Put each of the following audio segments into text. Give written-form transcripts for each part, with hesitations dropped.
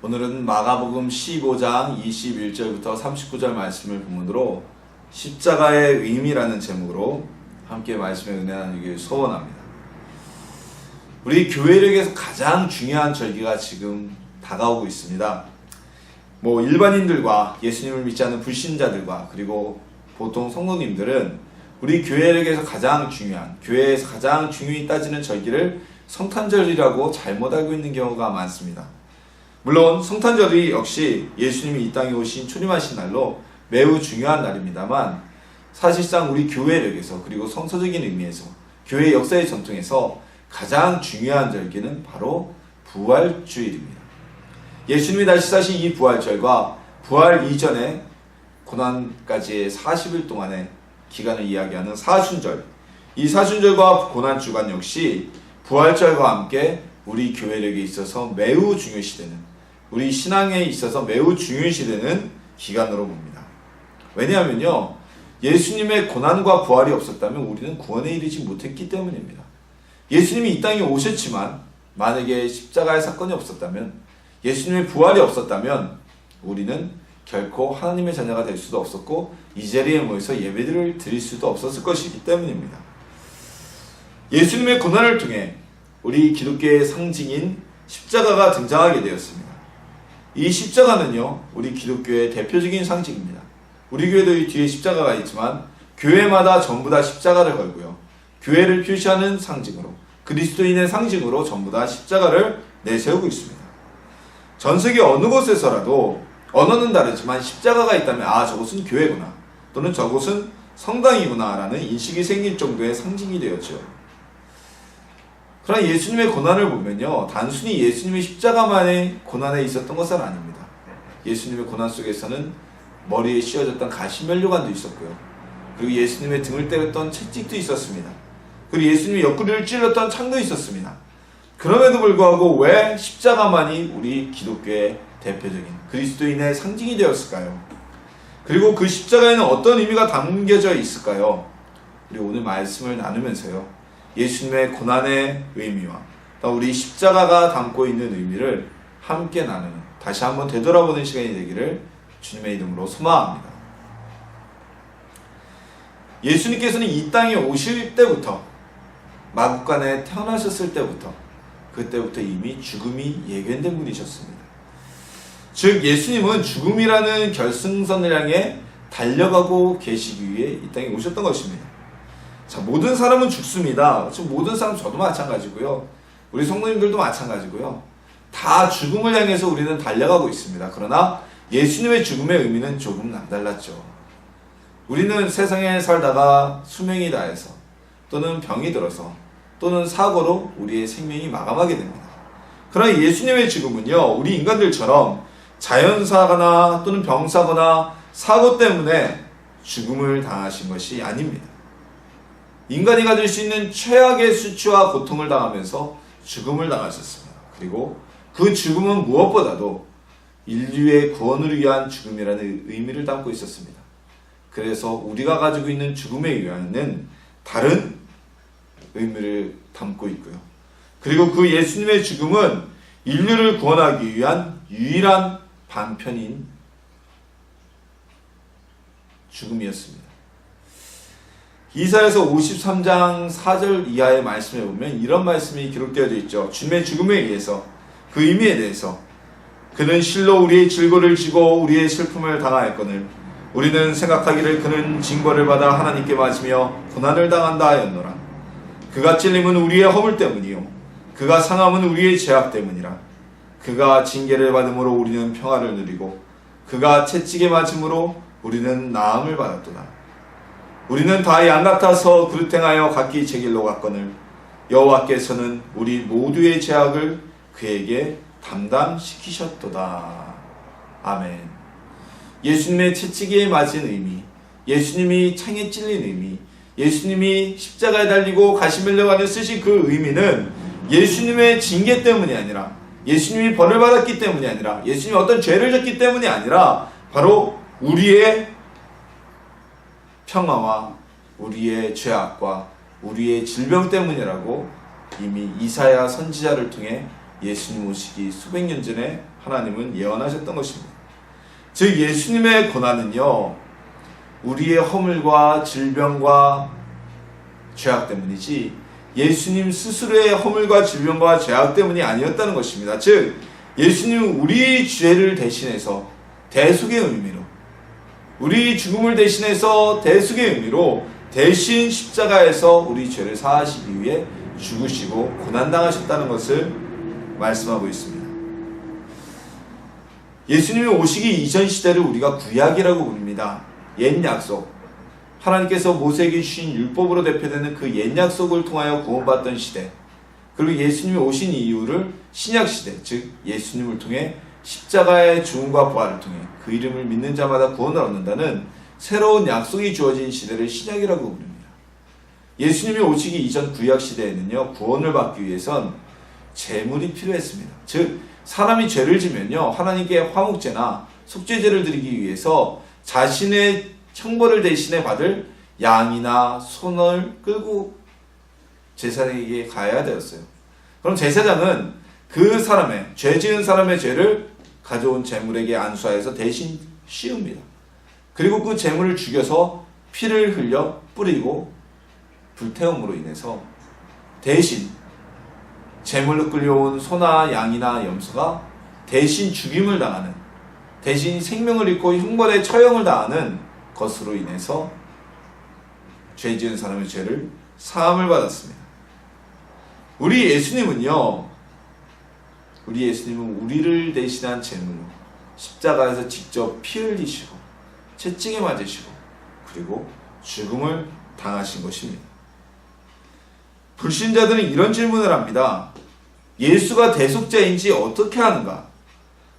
오늘은 마가복음 15장 21절부터 39절 말씀을 본문으로 십자가의 의미라는 제목으로 함께 말씀에 은혜 나누길 소원합니다. 우리 교회력에서 가장 중요한 절기가 지금 다가오고 있습니다. 일반인들과 예수님을 믿지 않는 불신자들과 그리고 보통 성도님들은 우리 교회력에서 가장 중요한, 교회에서 가장 중요히 따지는 절기를 성탄절이라고 잘못 알고 있는 경우가 많습니다. 물론 성탄절이 역시 예수님이 이 땅에 오신 초림하신 날로 매우 중요한 날입니다만, 사실상 우리 교회력에서 그리고 성서적인 의미에서 교회 역사의 전통에서 가장 중요한 절기는 바로 부활주일입니다. 예수님이 다시 사신 이 부활절과 부활 이전의 고난까지의 40일 동안의 기간을 이야기하는 사순절, 이 사순절과 고난주간 역시 부활절과 함께 우리 교회력에 있어서 매우 중요시되는, 우리 신앙에 있어서 매우 중요시되는 기간으로 봅니다. 왜냐하면요, 예수님의 고난과 부활이 없었다면 우리는 구원에 이르지 못했기 때문입니다. 예수님이 이 땅에 오셨지만 만약에 십자가의 사건이 없었다면, 예수님의 부활이 없었다면 우리는 결코 하나님의 자녀가 될 수도 없었고 이 자리에 모여서 예배를 드릴 수도 없었을 것이기 때문입니다. 예수님의 고난을 통해 우리 기독교의 상징인 십자가가 등장하게 되었습니다. 이 십자가는요, 우리 기독교의 대표적인 상징입니다. 우리 교회도 이 뒤에 십자가가 있지만 교회마다 전부 다 십자가를 걸고요, 교회를 표시하는 상징으로, 그리스도인의 상징으로 전부 다 십자가를 내세우고 있습니다. 전 세계 어느 곳에서라도 언어는 다르지만 십자가가 있다면 저곳은 교회구나, 또는 저곳은 성당이구나 라는 인식이 생길 정도의 상징이 되었죠. 그러나 예수님의 고난을 보면요, 단순히 예수님의 십자가만의 고난에 있었던 것은 아닙니다. 예수님의 고난 속에서는 머리에 씌워졌던 가시면류관도 있었고요, 그리고 예수님의 등을 때렸던 채찍도 있었습니다. 그리고 예수님의 옆구리를 찔렀던 창도 있었습니다. 그럼에도 불구하고 왜 십자가만이 우리 기독교의 대표적인 그리스도인의 상징이 되었을까요? 그리고 그 십자가에는 어떤 의미가 담겨져 있을까요? 우리 오늘 말씀을 나누면서요, 예수님의 고난의 의미와 우리 십자가가 담고 있는 의미를 함께 나누는, 다시 한번 되돌아보는 시간이 되기를 주님의 이름으로 소망합니다. 예수님께서는 이 땅에 오실 때부터, 마국간에 태어나셨을 때부터, 그때부터 이미 죽음이 예견된 분이셨습니다. 즉 예수님은 죽음이라는 결승선을 향해 달려가고 계시기 위해 이 땅에 오셨던 것입니다. 모든 사람은 죽습니다. 모든 사람, 저도 마찬가지고요, 우리 성도님들도 마찬가지고요, 다 죽음을 향해서 우리는 달려가고 있습니다. 그러나 예수님의 죽음의 의미는 조금 남달랐죠. 우리는 세상에 살다가 수명이 다해서, 또는 병이 들어서, 또는 사고로 우리의 생명이 마감하게 됩니다. 그러나 예수님의 죽음은요, 우리 인간들처럼 자연사거나 또는 병사거나 사고 때문에 죽음을 당하신 것이 아닙니다. 인간이 가질 수 있는 최악의 수치와 고통을 당하면서 죽음을 당하셨습니다. 그리고 그 죽음은 무엇보다도 인류의 구원을 위한 죽음이라는 의미를 담고 있었습니다. 그래서 우리가 가지고 있는 죽음의 의미는 다른 의미를 담고 있고요, 그리고 그 예수님의 죽음은 인류를 구원하기 위한 유일한 방편인 죽음이었습니다. 이사야서 53장 4절 이하의 말씀에 보면 이런 말씀이 기록되어져 있죠. 주님의 죽음에 의해서, 그 의미에 대해서, 그는 실로 우리의 질고를 지고 우리의 슬픔을 당하였거늘 우리는 생각하기를 그는 징벌을 받아 하나님께 맞으며 고난을 당한다 하였노라. 그가 찔림은 우리의 허물 때문이요 그가 상함은 우리의 죄악 때문이라. 그가 징계를 받음으로 우리는 평화를 누리고 그가 채찍에 맞음으로 우리는 나음을 받았도다. 우리는 다 양 같아서 그릇 행하여 각기 제 길로 갔거늘 여호와께서는 우리 모두의 죄악을 그에게 담당시키셨도다. 아멘. 예수님의 채찍에 맞은 의미, 예수님이 창에 찔린 의미, 예수님이 십자가에 달리고 가시면류관을 쓰신 그 의미는 예수님의 징계 때문이 아니라, 예수님이 벌을 받았기 때문이 아니라, 예수님이 어떤 죄를 졌기 때문이 아니라 바로 우리의 평화와 우리의 죄악과 우리의 질병 때문이라고 이미 이사야 선지자를 통해 예수님 오시기 수백 년 전에 하나님은 예언하셨던 것입니다. 즉 예수님의 고난은요, 우리의 허물과 질병과 죄악 때문이지 예수님 스스로의 허물과 질병과 죄악 때문이 아니었다는 것입니다. 즉 예수님은 우리 죄를 대신해서 대속의 의미로, 우리 죽음을 대신해서 대속의 의미로 대신 십자가에서 우리 죄를 사하시기 위해 죽으시고 고난당하셨다는 것을 말씀하고 있습니다. 예수님이 오시기 이전 시대를 우리가 구약이라고 부릅니다. 옛 약속, 하나님께서 모세에게 주신 율법으로 대표되는 그 옛 약속을 통하여 구원받던 시대, 그리고 예수님이 오신 이유를 신약 시대, 즉 예수님을 통해 십자가의 죽음과 부활을 통해 그 이름을 믿는 자마다 구원을 얻는다는 새로운 약속이 주어진 시대를 신약이라고 부릅니다. 예수님이 오시기 이전 구약 시대에는요, 구원을 받기 위해선 제물이 필요했습니다. 즉 사람이 죄를 지면요, 하나님께 화목제나 속죄제를 드리기 위해서 자신의 형벌을 대신에 받을 양이나 소를 끌고 제사장에게 가야 되었어요. 그럼 제사장은 그 사람의, 죄 지은 사람의 죄를 가져온 제물에게 안수하여서 대신 씌웁니다. 그리고 그 제물을 죽여서 피를 흘려 뿌리고 불태움으로 인해서 대신 제물로 끌려온 소나 양이나 염소가 대신 죽임을 당하는, 대신 생명을 잃고 형벌에 처형을 당하는 것으로 인해서 죄 지은 사람의 죄를 사함을 받았습니다. 우리 예수님은 우리를 대신한 제물로 십자가에서 직접 피 흘리시고 채찍에 맞으시고 그리고 죽음을 당하신 것입니다. 불신자들은 이런 질문을 합니다. 예수가 대속자인지 어떻게 하는가?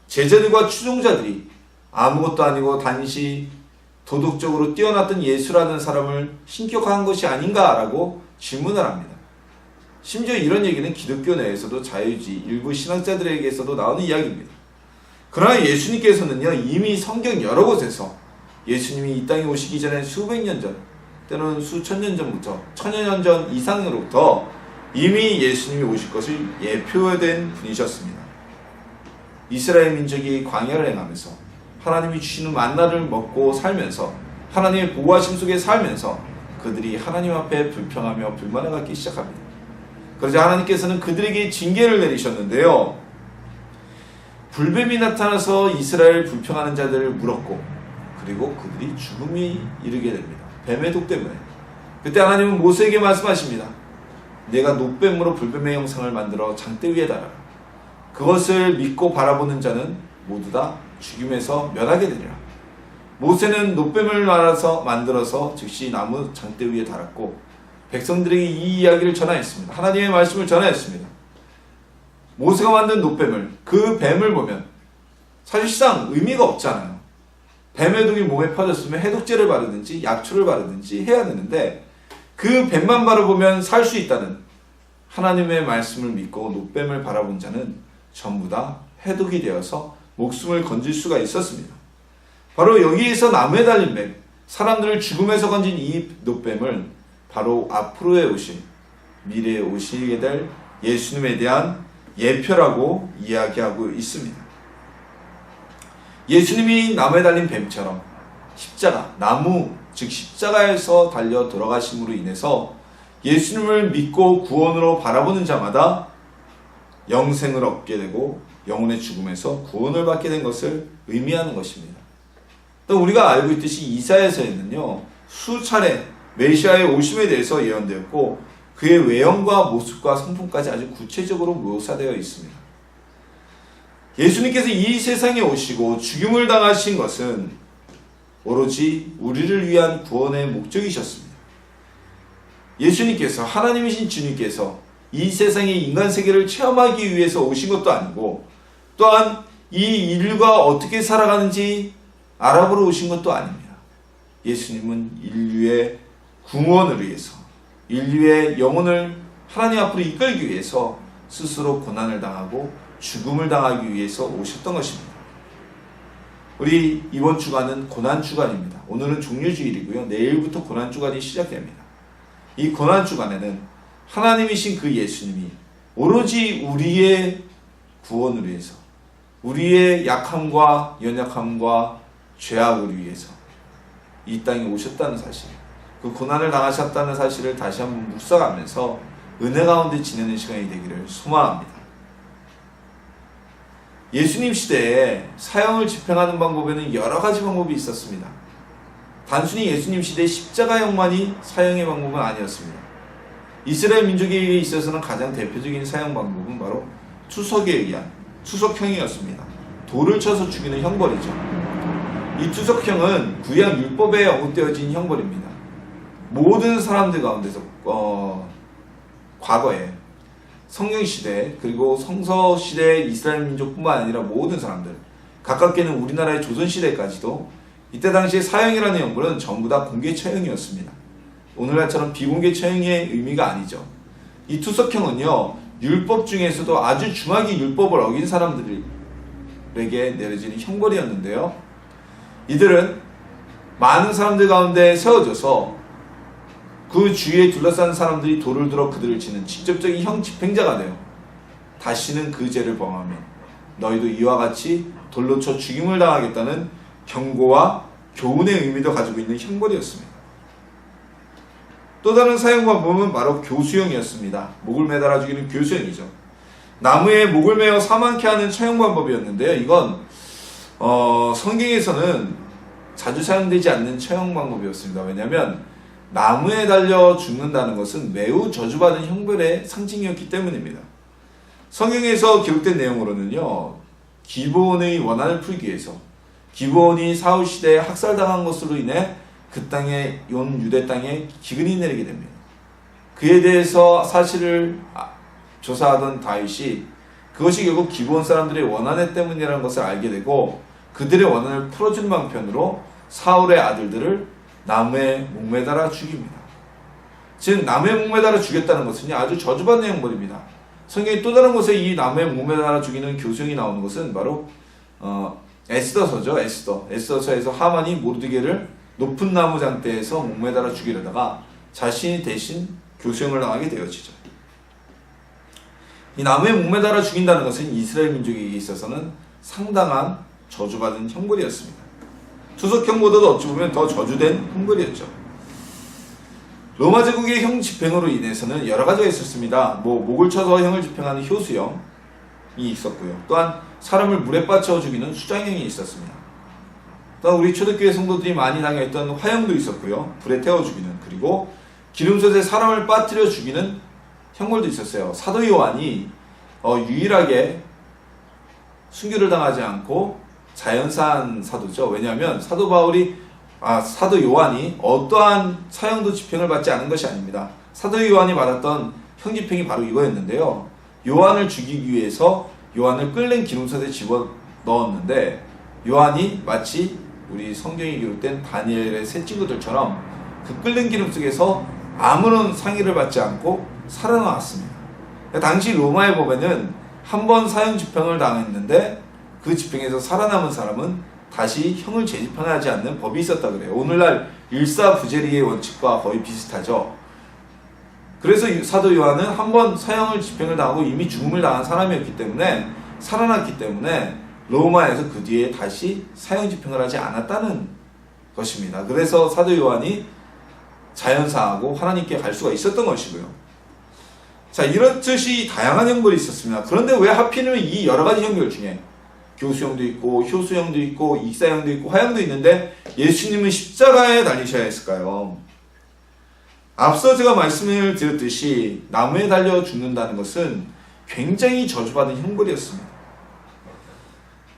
제자들과 추종자들이 아무것도 아니고 단지 도덕적으로 뛰어났던 예수라는 사람을 신격화한 것이 아닌가라고 질문을 합니다. 심지어 이런 얘기는 기독교 내에서도 자유주의 일부 신학자들에게서도 나오는 이야기입니다. 그러나 예수님께서는요, 이미 성경 여러 곳에서 예수님이 이 땅에 오시기 전에 수백 년 전, 때로는 수천 년 전부터, 천여 년 전 이상으로부터 이미 예수님이 오실 것을 예표된 분이셨습니다. 이스라엘 민족이 광야를 행하면서 하나님이 주시는 만나를 먹고 살면서 하나님의 보호하심 속에 살면서 그들이 하나님 앞에 불평하며 불만을 갖기 시작합니다. 그러자 하나님께서는 그들에게 징계를 내리셨는데요, 불뱀이 나타나서 이스라엘 불평하는 자들을 물었고 그리고 그들이 죽음이 이르게 됩니다. 뱀의 독 때문에. 그때 하나님은 모세에게 말씀하십니다. 내가 노뱀으로 불뱀의 형상을 만들어 장대 위에 달아라. 그것을 믿고 바라보는 자는 모두 다 죽임에서 면하게 되리라. 모세는 노뱀을 만들어서 즉시 나무 장대 위에 달았고 백성들에게 이 이야기를 전하였습니다. 하나님의 말씀을 전하였습니다. 모세가 만든 노뱀을, 그 뱀을 보면 사실상 의미가 없잖아요. 뱀의 독이 몸에 퍼졌으면 해독제를 바르든지 약초를 바르든지 해야 되는데 그 뱀만 바라보면 살 수 있다는 하나님의 말씀을 믿고 노뱀을 바라본 자는 전부 다 해독이 되어서 목숨을 건질 수가 있었습니다. 바로 여기에서 나무에 달린 뱀, 사람들을 죽음에서 건진 이 노뱀을 바로 앞으로의 오실, 미래에 오시게 될 예수님에 대한 예표라고 이야기하고 있습니다. 예수님이 나무에 달린 뱀처럼 십자가, 나무, 즉 십자가에서 달려 돌아가심으로 인해서 예수님을 믿고 구원으로 바라보는 자마다 영생을 얻게 되고 영혼의 죽음에서 구원을 받게 된 것을 의미하는 것입니다. 또 우리가 알고 있듯이 이사야서에는요, 수차례 메시아의 오심에 대해서 예언되었고 그의 외형과 모습과 성품까지 아주 구체적으로 묘사되어 있습니다. 예수님께서 이 세상에 오시고 죽임을 당하신 것은 오로지 우리를 위한 구원의 목적이셨습니다. 예수님께서, 하나님이신 주님께서 이 세상의 인간 세계를 체험하기 위해서 오신 것도 아니고 또한 이 인류가 어떻게 살아가는지 알아보러 오신 것도 아닙니다. 예수님은 인류의 구원을 위해서, 인류의 영혼을 하나님 앞으로 이끌기 위해서 스스로 고난을 당하고 죽음을 당하기 위해서 오셨던 것입니다. 우리 이번 주간은 고난주간입니다. 오늘은 종료주일이고요. 내일부터 고난주간이 시작됩니다. 이 고난주간에는 하나님이신 그 예수님이 오로지 우리의 구원을 위해서, 우리의 약함과 연약함과 죄악을 위해서 이 땅에 오셨다는 사실, 그 고난을 당하셨다는 사실을 다시 한번 묵상하면서 은혜 가운데 지내는 시간이 되기를 소망합니다. 예수님 시대에 사형을 집행하는 방법에는 여러 가지 방법이 있었습니다. 단순히 예수님 시대의 십자가형만이 사형의 방법은 아니었습니다. 이스라엘 민족에게 있어서는 가장 대표적인 사형 방법은 바로 투석에 의한 투석형이었습니다. 돌을 쳐서 죽이는 형벌이죠. 이 투석형은 구약 율법에 언급되어진 형벌입니다. 모든 사람들 가운데서 과거에 성경시대 그리고 성서시대 이스라엘 민족뿐만 아니라 모든 사람들, 가깝게는 우리나라의 조선시대까지도 이때 당시에 사형이라는 형벌은 전부 다 공개 처형이었습니다. 오늘날처럼 비공개 처형의 의미가 아니죠. 이 투석형은요, 율법 중에서도 아주 중하게 율법을 어긴 사람들에게 내려지는 형벌이었는데요. 이들은 많은 사람들 가운데 세워져서 그 주위에 둘러싼 사람들이 돌을 들어 그들을 치는 직접적인 형 집행자가 되어 다시는 그 죄를 범하면 너희도 이와 같이 돌로 쳐 죽임을 당하겠다는 경고와 교훈의 의미도 가지고 있는 형벌이었습니다. 또 다른 사형 방법은 바로 교수형이었습니다. 목을 매달아 죽이는 교수형이죠. 나무에 목을 매어 사망케 하는 처형 방법이었는데요. 이건 성경에서는 자주 사용되지 않는 처형 방법이었습니다. 왜냐하면 나무에 달려 죽는다는 것은 매우 저주받은 형벌의 상징이었기 때문입니다. 성경에서 기록된 내용으로는요, 기브온의 원한을 풀기 위해서 기브온이 사울 시대에 학살당한 것으로 인해 그 땅에 온 유대 땅에 기근이 내리게 됩니다. 그에 대해서 사실을 조사하던 다윗이 그것이 결국 기브온 사람들의 원한의 때문이라는 것을 알게 되고 그들의 원한을 풀어주는 방편으로 사울의 아들들을 나무에 목매달아 죽입니다. 즉 나무에 목매달아 죽였다는 것은 아주 저주받는 형벌입니다. 성경의 또 다른 곳에 이 나무에 목매달아 죽이는 교수형이 나오는 것은 바로 에스더서죠. 에스더서에서 하만이 모르드게를 높은 나무 장대에서 목매달아 죽이려다가 자신이 대신 교수형을 당하게 되어지죠. 이 나무에 목매달아 죽인다는 것은 이스라엘 민족에게 있어서는 상당한 저주받은 형벌이었습니다. 투석형보다도 어찌 보면 더 저주된 형벌이었죠. 로마 제국의 형 집행으로 인해서는 여러 가지가 있었습니다. 목을 쳐서 형을 집행하는 효수형이 있었고요. 또한 사람을 물에 빠쳐 죽이는 수장형이 있었습니다. 또한 우리 초대교회 성도들이 많이 당했던 화형도 있었고요. 불에 태워 죽이는, 그리고 기름솥에 사람을 빠뜨려 죽이는 형벌도 있었어요. 사도 요한이 유일하게 순교를 당하지 않고 자연사한 사도죠. 왜냐하면 사도 요한이 어떠한 사형도 집행을 받지 않은 것이 아닙니다. 사도 요한이 받았던 형 집행이 바로 이거였는데요. 요한을 죽이기 위해서 요한을 끓는 기름솥에 집어 넣었는데 요한이 마치 우리 성경에 기록된 다니엘의 세 친구들처럼 그 끓는 기름 속에서 아무런 상의를 받지 않고 살아나왔습니다. 당시 로마의 법에는 한 번 사형 집행을 당했는데 그 집행에서 살아남은 사람은 다시 형을 재집행하지 않는 법이 있었다 그래요. 오늘날 일사부재리의 원칙과 거의 비슷하죠. 그래서 사도 요한은 한 번 사형을 집행을 당하고 이미 죽음을 당한 사람이었기 때문에 살아났기 때문에 로마에서 그 뒤에 다시 사형 집행을 하지 않았다는 것입니다. 그래서 사도 요한이 자연사하고 하나님께 갈 수가 있었던 것이고요. 자, 이렇듯이 다양한 형벌이 있었습니다. 그런데 왜 하필이면 이 여러 가지 형벌 중에 교수형도 있고 효수형도 있고 익사형도 있고 화형도 있는데 예수님은 십자가에 달리셔야 했을까요? 앞서 제가 말씀을 드렸듯이 나무에 달려 죽는다는 것은 굉장히 저주받은 형벌이었습니다.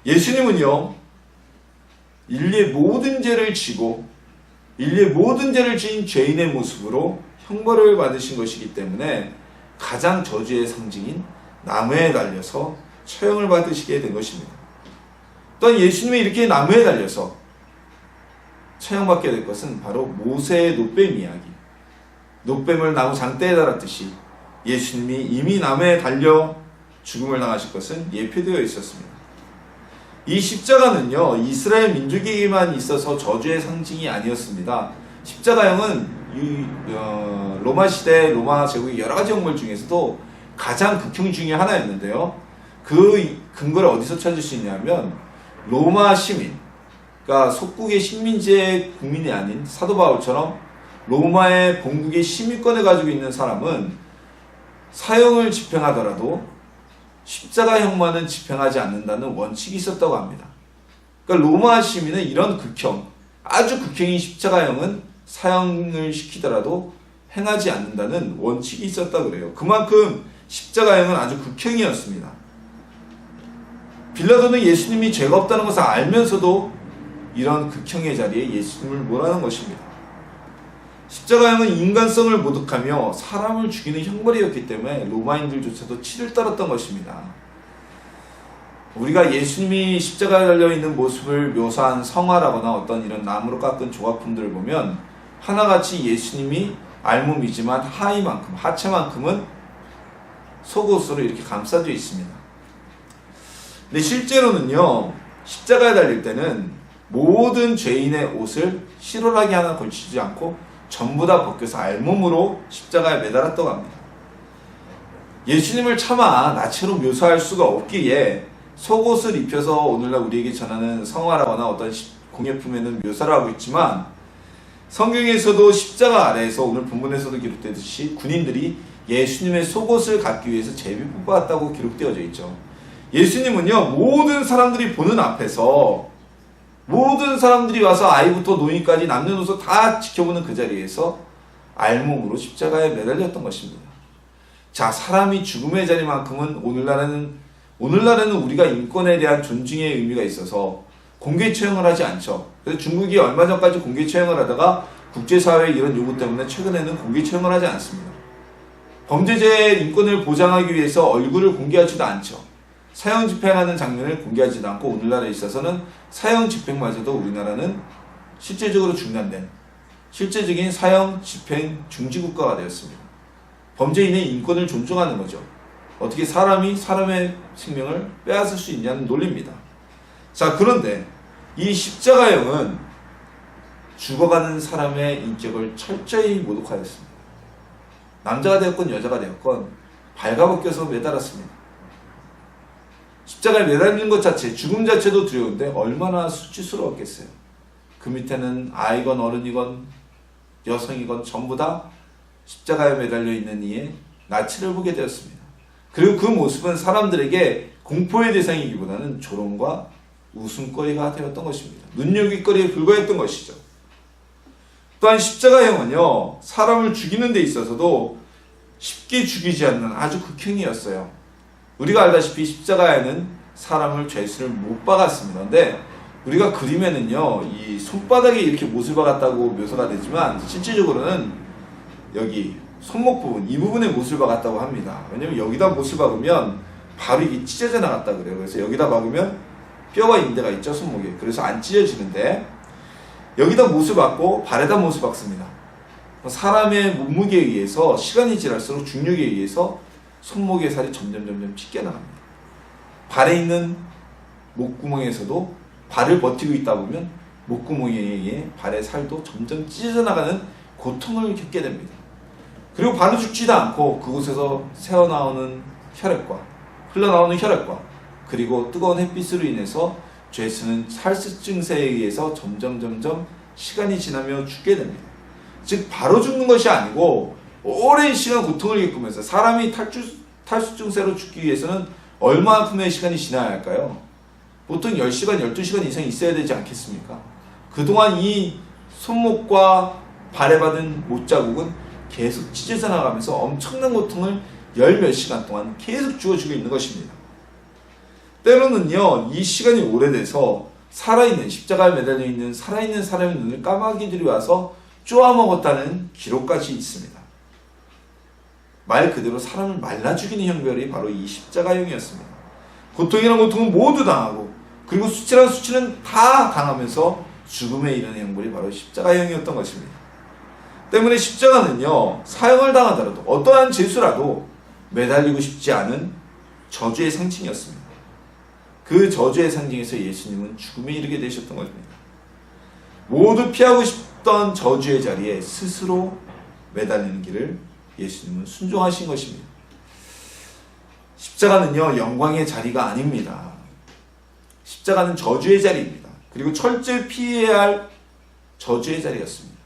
예수님은요, 인류의 모든 죄를 지고 인류의 모든 죄를 지은 죄인의 모습으로 형벌을 받으신 것이기 때문에 가장 저주의 상징인 나무에 달려서 처형을 받으시게 된 것입니다. 또한 예수님이 이렇게 나무에 달려서 처형받게 될 것은 바로 모세의 놋뱀 이야기, 놋뱀을 나무 장대에 달았듯이 예수님이 이미 나무에 달려 죽음을 당하실 것은 예표되어 있었습니다. 이 십자가는요, 이스라엘 민족에게만 있어서 저주의 상징이 아니었습니다. 십자가형은 로마 시대, 로마 제국의 여러 가지 형벌 중에서도 가장 극형 중에 하나였는데요. 그 근거를 어디서 찾을 수 있냐면 로마 시민, 그러니까 속국의 식민지의 국민이 아닌 사도 바울처럼 로마의 본국의 시민권을 가지고 있는 사람은 사형을 집행하더라도 십자가형만은 집행하지 않는다는 원칙이 있었다고 합니다. 그러니까 로마 시민은 이런 극형, 아주 극형인 십자가형은 사형을 시키더라도 행하지 않는다는 원칙이 있었다 그래요. 그만큼 십자가형은 아주 극형이었습니다. 빌라도는 예수님이 죄가 없다는 것을 알면서도 이런 극형의 자리에 예수님을 몰아넣은 것입니다. 십자가형은 인간성을 모독하며 사람을 죽이는 형벌이었기 때문에 로마인들조차도 치를 떨었던 것입니다. 우리가 예수님이 십자가에 달려있는 모습을 묘사한 성화라거나 어떤 이런 나무로 깎은 조각품들을 보면 하나같이 예수님이 알몸이지만 하의만큼, 하체만큼은 속옷으로 이렇게 감싸져 있습니다. 근데 실제로는요, 십자가에 달릴 때는 모든 죄인의 옷을 실오라기 하나 걸치지 않고 전부 다 벗겨서 알몸으로 십자가에 매달았다고 합니다. 예수님을 차마 나체로 묘사할 수가 없기에 속옷을 입혀서 오늘날 우리에게 전하는 성화라거나 어떤 공예품에는 묘사를 하고 있지만 성경에서도 십자가 아래에서 오늘 본문에서도 기록되듯이 군인들이 예수님의 속옷을 갖기 위해서 제비 뽑아왔다고 기록되어져 있죠. 예수님은요, 모든 사람들이 보는 앞에서 모든 사람들이 와서 아이부터 노인까지 남녀노소 다 지켜보는 그 자리에서 알몸으로 십자가에 매달렸던 것입니다. 자, 사람이 죽음의 자리만큼은 오늘날에는 우리가 인권에 대한 존중의 의미가 있어서 공개 처형을 하지 않죠. 그래서 중국이 얼마 전까지 공개 처형을 하다가 국제사회의 이런 요구 때문에 최근에는 공개 처형을 하지 않습니다. 범죄자의 인권을 보장하기 위해서 얼굴을 공개하지도 않죠. 사형 집행하는 장면을 공개하지도 않고 오늘날에 있어서는 사형 집행마저도 우리나라는 실제적으로 중단된 실제적인 사형 집행 중지 국가가 되었습니다. 범죄인의 인권을 존중하는 거죠. 어떻게 사람이 사람의 생명을 빼앗을 수 있냐는 논리입니다. 자, 그런데 이 십자가형은 죽어가는 사람의 인격을 철저히 모독하였습니다. 남자가 되었건 여자가 되었건 발가벗겨서 매달았습니다. 십자가에 매달리는 것 자체, 죽음 자체도 두려운데 얼마나 수치스러웠겠어요. 그 밑에는 아이건 어른이건 여성이건 전부 다 십자가에 매달려 있는 이의 나치를 보게 되었습니다. 그리고 그 모습은 사람들에게 공포의 대상이기보다는 조롱과 웃음거리가 되었던 것입니다. 눈요깃거리에 불과했던 것이죠. 또한 십자가형은요, 사람을 죽이는 데 있어서도 쉽게 죽이지 않는 아주 극형이었어요. 우리가 알다시피 십자가에는 사람을 죄수를 못 박았습니다. 근데 우리가 그림에는요, 이 손바닥에 이렇게 못을 박았다고 묘사가 되지만 실질적으로는 여기 손목 부분, 이 부분에 못을 박았다고 합니다. 왜냐면 여기다 못을 박으면 바로 이게 찢어져 나갔다 그래요. 그래서 여기다 박으면 뼈와 인대가 있죠, 손목에. 그래서 안 찢어지는데 여기다 못을 박고 발에다 못을 박습니다. 사람의 몸무게에 의해서 시간이 지날수록 중력에 의해서 손목의 살이 점점 찢겨 나갑니다. 발에 있는 목구멍에서도 발을 버티고 있다 보면 목구멍에 의해 발의 살도 점점 찢어져 나가는 고통을 겪게 됩니다. 그리고 바로 죽지도 않고 그곳에서 새어나오는 혈액과 흘러나오는 혈액과 그리고 뜨거운 햇빛으로 인해서 죄수는 살스 증세에 의해서 점점 시간이 지나며 죽게 됩니다. 즉 바로 죽는 것이 아니고 오랜 시간 고통을 겪으면서 사람이 탈수 증세로 죽기 위해서는 얼마큼의 시간이 지나야 할까요? 보통 10시간, 12시간 이상 있어야 되지 않겠습니까? 그동안 이 손목과 발에 받은 못자국은 계속 찢어져 나가면서 엄청난 고통을 열 몇 시간 동안 계속 주어주고 있는 것입니다. 때로는요, 이 시간이 오래돼서 살아있는, 십자가에 매달려 있는 살아있는 사람의 눈을 까마귀들이 와서 쪼아먹었다는 기록까지 있습니다. 말 그대로 사람을 말라 죽이는 형벌이 바로 이 십자가형이었습니다. 고통이란 고통은 모두 당하고 그리고 수치란 수치는 다 당하면서 죽음에 이르는 형벌이 바로 십자가형이었던 것입니다. 때문에 십자가는요, 사형을 당하더라도 어떠한 죄수라도 매달리고 싶지 않은 저주의 상징이었습니다. 그 저주의 상징에서 예수님은 죽음에 이르게 되셨던 것입니다. 모두 피하고 싶던 저주의 자리에 스스로 매달리는 길을 예수님은 순종하신 것입니다. 십자가는요, 영광의 자리가 아닙니다. 십자가는 저주의 자리입니다. 그리고 철저히 피해야 할 저주의 자리였습니다.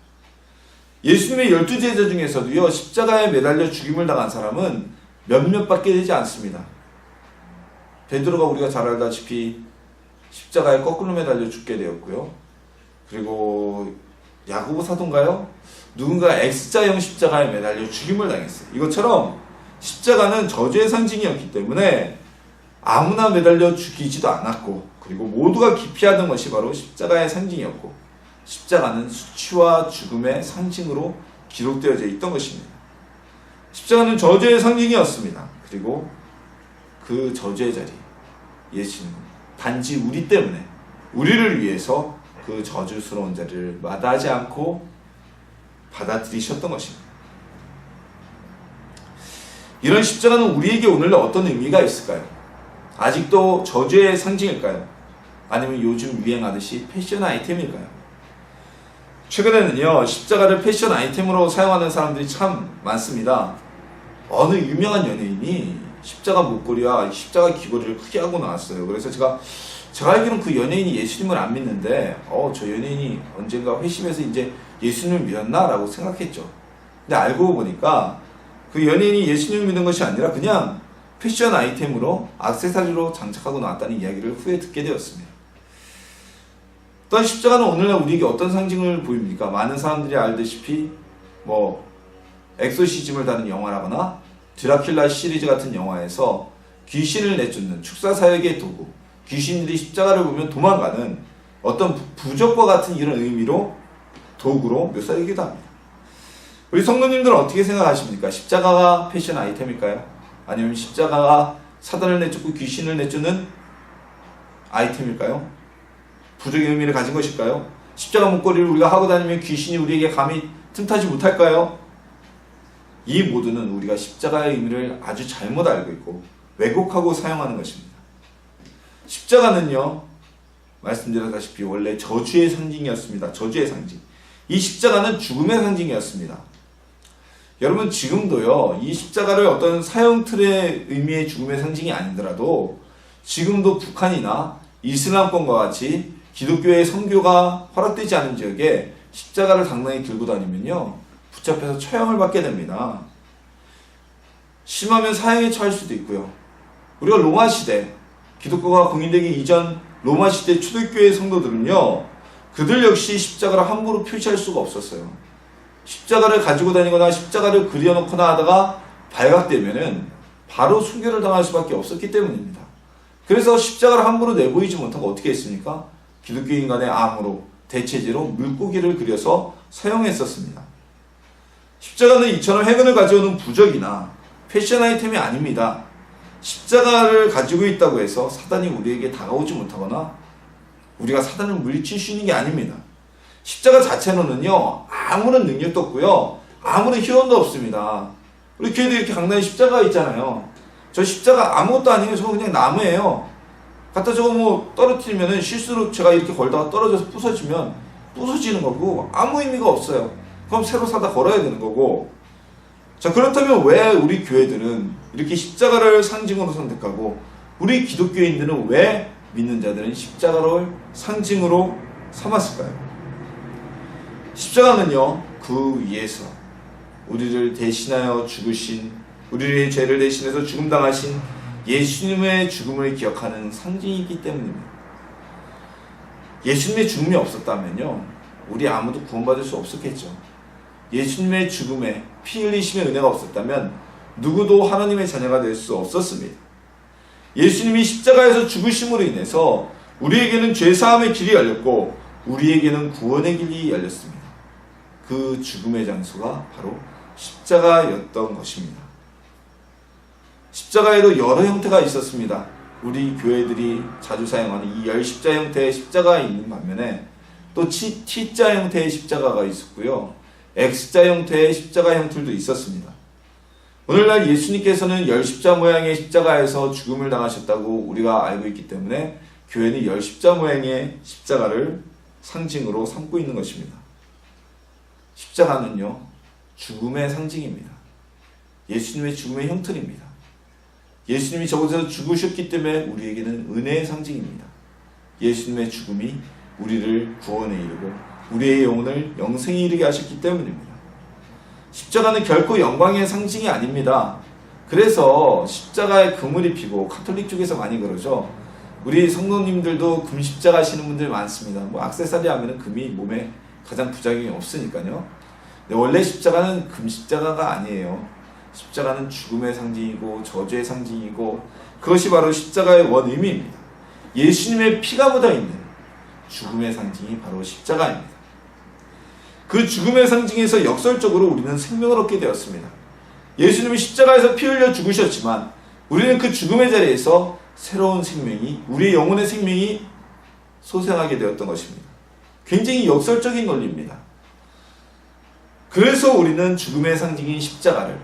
예수님의 12제자 중에서도요, 십자가에 매달려 죽임을 당한 사람은 몇몇밖에 되지 않습니다. 베드로가 우리가 잘 알다시피 십자가에 거꾸로 매달려 죽게 되었고요. 그리고 야고보 사도인가요? 누군가 X자형 십자가에 매달려 죽임을 당했어요. 이것처럼 십자가는 저주의 상징이었기 때문에 아무나 매달려 죽이지도 않았고, 그리고 모두가 기피하던 것이 바로 십자가의 상징이었고, 십자가는 수치와 죽음의 상징으로 기록되어져 있던 것입니다. 십자가는 저주의 상징이었습니다. 그리고 그 저주의 자리, 예수님은 단지 우리 때문에, 우리를 위해서 그 저주스러운 자리를 마다하지 않고 받아들이셨던 것입니다. 이런 십자가는 우리에게 오늘 어떤 의미가 있을까요? 아직도 저주의 상징일까요? 아니면 요즘 유행하듯이 패션 아이템일까요? 최근에는요, 십자가를 패션 아이템으로 사용하는 사람들이 참 많습니다. 어느 유명한 연예인이 십자가 목걸이와 십자가 귀걸이를 크게 하고 나왔어요. 그래서 제가 알기로는 그 연예인이 예수님을 안 믿는데, 저 연예인이 언젠가 회심해서 이제 예수님을 믿었나? 라고 생각했죠. 근데 알고 보니까 그 연예인이 예수님을 믿는 것이 아니라 그냥 패션 아이템으로, 액세서리로 장착하고 나왔다는 이야기를 후에 듣게 되었습니다. 또한 십자가는 오늘날 우리에게 어떤 상징을 보입니까? 많은 사람들이 알다시피 엑소시즘을 다룬 영화라거나 드라큘라 시리즈 같은 영화에서 귀신을 내쫓는 축사사역의 도구, 귀신들이 십자가를 보면 도망가는 어떤 부적과 같은 이런 의미로 도구로 묘사되기도 합니다. 우리 성도님들은 어떻게 생각하십니까? 십자가가 패션 아이템일까요? 아니면 십자가가 사단을 내쫓고 귀신을 내쫓는 아이템일까요? 부적의 의미를 가진 것일까요? 십자가 목걸이를 우리가 하고 다니면 귀신이 우리에게 감히 틈타지 못할까요? 이 모두는 우리가 십자가의 의미를 아주 잘못 알고 있고 왜곡하고 사용하는 것입니다. 십자가는요, 말씀드렸다시피 원래 저주의 상징이었습니다. 저주의 상징. 이 십자가는 죽음의 상징이었습니다. 여러분, 지금도요, 이 십자가를 어떤 사형 틀의 의미의 죽음의 상징이 아니더라도 지금도 북한이나 이슬람권과 같이 기독교의 선교가 허락되지 않은 지역에 십자가를 당당히 들고 다니면요, 붙잡혀서 처형을 받게 됩니다. 심하면 사형에 처할 수도 있고요. 우리가 로마 시대, 기독교가 공인되기 이전 로마 시대 초대교회 성도들은요, 그들 역시 십자가를 함부로 표시할 수가 없었어요. 십자가를 가지고 다니거나 십자가를 그려놓거나 하다가 발각되면은 바로 순교를 당할 수밖에 없었기 때문입니다. 그래서 십자가를 함부로 내보이지 못하고 어떻게 했습니까? 기독교인 간의 암으로, 대체제로 물고기를 그려서 사용했었습니다. 십자가는 이처럼 해근을 가져오는 부적이나 패션 아이템이 아닙니다. 십자가를 가지고 있다고 해서 사단이 우리에게 다가오지 못하거나 우리가 사단을 물리칠 수 있는 게 아닙니다. 십자가 자체로는요, 아무런 능력도 없고요, 아무런 희원도 없습니다. 우리 교회도 이렇게 강단에 십자가 있잖아요. 저 십자가 아무것도 아니에요. 저거 그냥 나무예요. 갖다 저거 떨어뜨리면은 실수로 제가 이렇게 걸다가 떨어져서 부서지면 부서지는 거고 아무 의미가 없어요. 그럼 새로 사다 걸어야 되는 거고. 자, 그렇다면 왜 우리 교회들은 이렇게 십자가를 상징으로 선택하고 우리 기독교인들은 왜 믿는 자들은 십자가를 상징으로 삼았을까요? 십자가는요, 그 위에서 우리를 대신하여 죽으신, 우리의 죄를 대신해서 죽음당하신 예수님의 죽음을 기억하는 상징이기 때문입니다. 예수님의 죽음이 없었다면요, 우리 아무도 구원받을 수 없었겠죠. 예수님의 죽음에 피 흘리심의 은혜가 없었다면 누구도 하나님의 자녀가 될 수 없었습니다. 예수님이 십자가에서 죽으심으로 인해서 우리에게는 죄사함의 길이 열렸고 우리에게는 구원의 길이 열렸습니다. 그 죽음의 장소가 바로 십자가였던 것입니다. 십자가에도 여러 형태가 있었습니다. 우리 교회들이 자주 사용하는 이 열십자 형태의 십자가가 있는 반면에 또 T자 형태의 십자가가 있었고요, X자 형태의 십자가 형틀도 있었습니다. 오늘날 예수님께서는 열십자 모양의 십자가에서 죽음을 당하셨다고 우리가 알고 있기 때문에 교회는 열십자 모양의 십자가를 상징으로 삼고 있는 것입니다. 십자가는요, 죽음의 상징입니다. 예수님의 죽음의 형틀입니다. 예수님이 저곳에서 죽으셨기 때문에 우리에게는 은혜의 상징입니다. 예수님의 죽음이 우리를 구원에 이르고 우리의 영혼을 영생에 이르게 하셨기 때문입니다. 십자가는 결코 영광의 상징이 아닙니다. 그래서 십자가에 금을 입히고 카톨릭 쪽에서 많이 그러죠. 우리 성도님들도 금 십자가 하시는 분들 많습니다. 뭐 액세서리 하면은 금이 몸에 가장 부작용이 없으니까요. 근데 원래 십자가는 금 십자가가 아니에요. 십자가는 죽음의 상징이고 저주의 상징이고 그것이 바로 십자가의 원 의미입니다. 예수님의 피가 묻어있는 죽음의 상징이 바로 십자가입니다. 그 죽음의 상징에서 역설적으로 우리는 생명을 얻게 되었습니다. 예수님이 십자가에서 피 흘려 죽으셨지만 우리는 그 죽음의 자리에서 새로운 생명이, 우리의 영혼의 생명이 소생하게 되었던 것입니다. 굉장히 역설적인 논리입니다. 그래서 우리는 죽음의 상징인 십자가를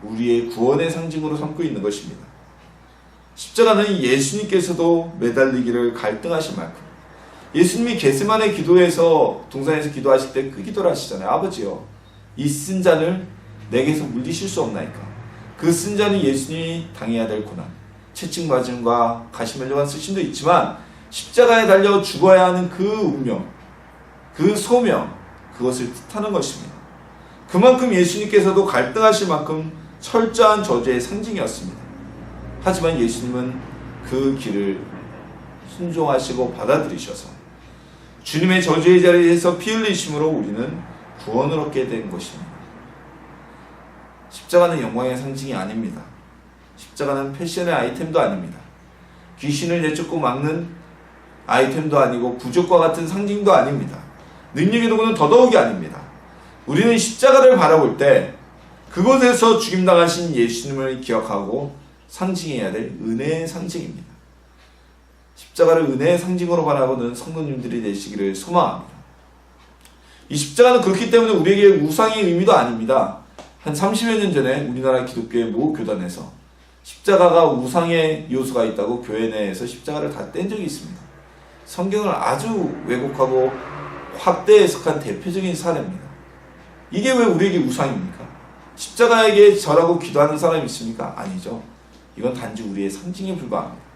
우리의 구원의 상징으로 삼고 있는 것입니다. 십자가는 예수님께서도 매달리기를 갈등하신 만큼 예수님이 겟세마네 기도에서 동산에서 기도하실 때 그 기도를 하시잖아요. 아버지요, 이 쓴 잔을 내게서 물리실 수 없나이까. 그 쓴 잔은 예수님이 당해야 될 고난, 채찍맞음과 가시면류관 쓰심도 있지만 십자가에 달려 죽어야 하는 그 운명, 그 소명, 그것을 뜻하는 것입니다. 그만큼 예수님께서도 갈등하실 만큼 철저한 저주의 상징이었습니다. 하지만 예수님은 그 길을 순종하시고 받아들이셔서 주님의 저주의 자리에서 피 흘리심으로 우리는 구원을 얻게 된 것입니다. 십자가는 영광의 상징이 아닙니다. 십자가는 패션의 아이템도 아닙니다. 귀신을 내쫓고 막는 아이템도 아니고 부족과 같은 상징도 아닙니다. 능력의 도구는 더더욱이 아닙니다. 우리는 십자가를 바라볼 때 그곳에서 죽임당하신 예수님을 기억하고 상징해야 될 은혜의 상징입니다. 십자가를 은혜의 상징으로 바라보는 성도님들이 되시기를 소망합니다. 이 십자가는 그렇기 때문에 우리에게 우상의 의미도 아닙니다. 한 30여 년 전에 우리나라 기독교의 모 교단에서 십자가가 우상의 요소가 있다고 교회 내에서 십자가를 다 뗀 적이 있습니다. 성경을 아주 왜곡하고 확대 해석한 대표적인 사례입니다. 이게 왜 우리에게 우상입니까? 십자가에게 절하고 기도하는 사람이 있습니까? 아니죠. 이건 단지 우리의 상징에 불과합니다.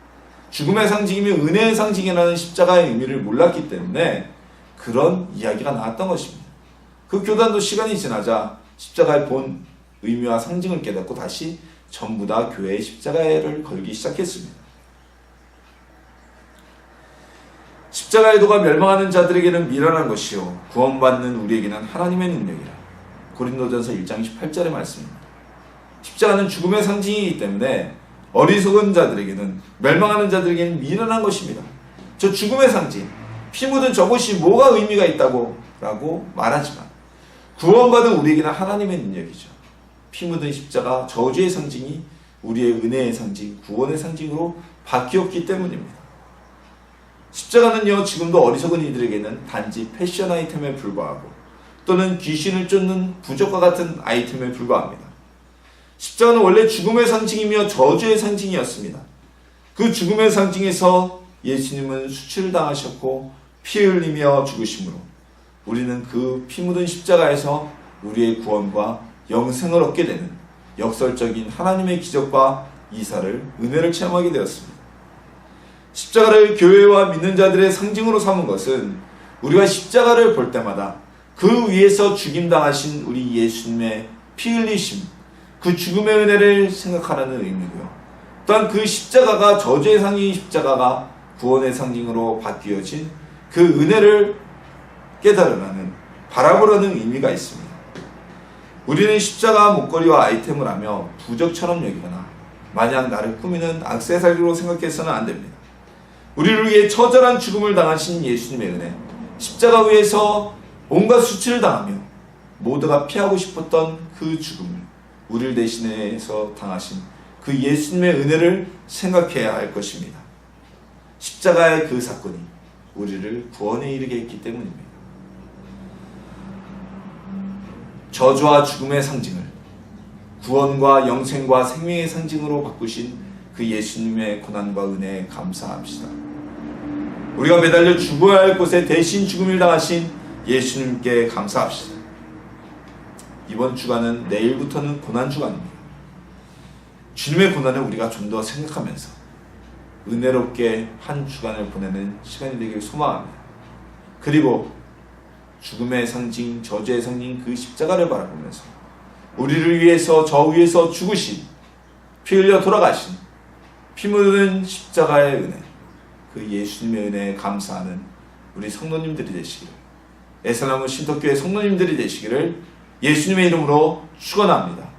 죽음의 상징이며 은혜의 상징이라는 십자가의 의미를 몰랐기 때문에 그런 이야기가 나왔던 것입니다. 그 교단도 시간이 지나자 십자가의 본 의미와 상징을 깨닫고 다시 전부 다 교회에 십자가를 걸기 시작했습니다. 십자가의 도가 멸망하는 자들에게는 미련한 것이요 구원받는 우리에게는 하나님의 능력이라. 고린도전서 1장 18절의 말씀입니다. 십자가는 죽음의 상징이기 때문에 어리석은 자들에게는, 멸망하는 자들에게는 미련한 것입니다. 저 죽음의 상징, 피 묻은 저것이 뭐가 의미가 있다고 라고 말하지만 구원받은 우리에게는 하나님의 능력이죠. 피 묻은 십자가, 저주의 상징이 우리의 은혜의 상징, 구원의 상징으로 바뀌었기 때문입니다. 십자가는요, 지금도 어리석은 이들에게는 단지 패션 아이템에 불과하고 또는 귀신을 쫓는 부적과 같은 아이템에 불과합니다. 십자가는 원래 죽음의 상징이며 저주의 상징이었습니다. 그 죽음의 상징에서 예수님은 수치를 당하셨고 피 흘리며 죽으심으로 우리는 그 피 묻은 십자가에서 우리의 구원과 영생을 얻게 되는 역설적인 하나님의 기적과 이사를, 은혜를 체험하게 되었습니다. 십자가를 교회와 믿는 자들의 상징으로 삼은 것은 우리가 십자가를 볼 때마다 그 위에서 죽임당하신 우리 예수님의 피 흘리심, 그 죽음의 은혜를 생각하라는 의미고요. 또한 그 십자가가, 저주의 상징인 십자가가 구원의 상징으로 바뀌어진 그 은혜를 깨달으라는, 바라보라는 의미가 있습니다. 우리는 십자가 목걸이와 아이템을 하며 부적처럼 여기거나 마냥 나를 꾸미는 액세서리로 생각해서는 안 됩니다. 우리를 위해 처절한 죽음을 당하신 예수님의 은혜, 십자가 위에서 온갖 수치를 당하며 모두가 피하고 싶었던 그 죽음을 우리를 대신해서 당하신 그 예수님의 은혜를 생각해야 할 것입니다. 십자가의 그 사건이 우리를 구원에 이르게 했기 때문입니다. 저주와 죽음의 상징을 구원과 영생과 생명의 상징으로 바꾸신 그 예수님의 고난과 은혜에 감사합시다. 우리가 매달려 죽어야 할 곳에 대신 죽음을 당하신 예수님께 감사합시다. 이번 주간은, 내일부터는 고난 주간입니다. 주님의 고난을 우리가 좀 더 생각하면서 은혜롭게 한 주간을 보내는 시간이 되길 소망합니다. 그리고 죽음의 상징, 저주의 상징 그 십자가를 바라보면서 우리를 위해서 저 위에서 죽으신, 피 흘려 돌아가신, 피 묻은 십자가의 은혜, 그 예수님의 은혜에 감사하는 우리 성도님들이 되시기를, 애사나무 신덕교회 성도님들이 되시기를 예수님의 이름으로 축원합니다.